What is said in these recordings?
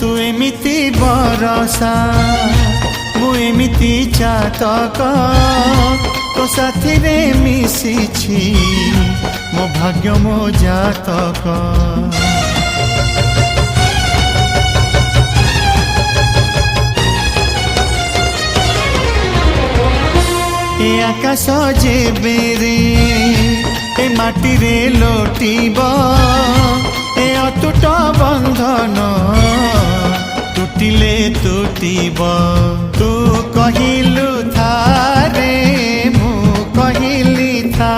तू एमिति बरसा मु एमिति चातक तो साथी रे मिशिछि मो भाग्य मो जातक ए आकाश जे बेरे ए माटी रे लोटिब ए अटूट बंधन टूटिले टूटिब तू कहिलु थारे मु कहिली था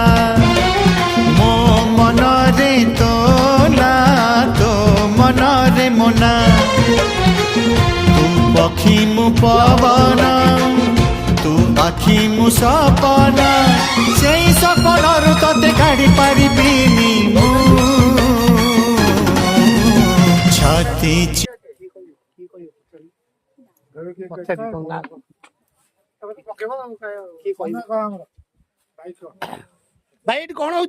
मो मन रे तोला तो मन रे मोना तू पक्षी मु पवन तू आखि मु सपना से सपन तते काढ़ी पारिबिनी मु छाती भाई कौन हो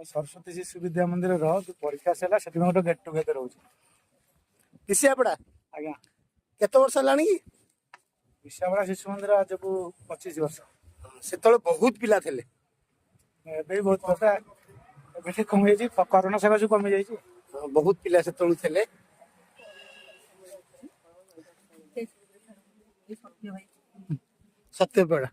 सरस्वती शिशु विद्या मंदिर परीक्षा से गोटे गेट टुगेदर हो किसियापड़ा आज्ञा केते वर्ष हेलानी विशाखा शिशु मंदिर आज को 25 वर्ष से बहुत पिला थे एवं बहुत बड़ा एवं कमी जाइए करोना सकाशु कमी जाइए बहुत पिला से थे सत्यपड़ा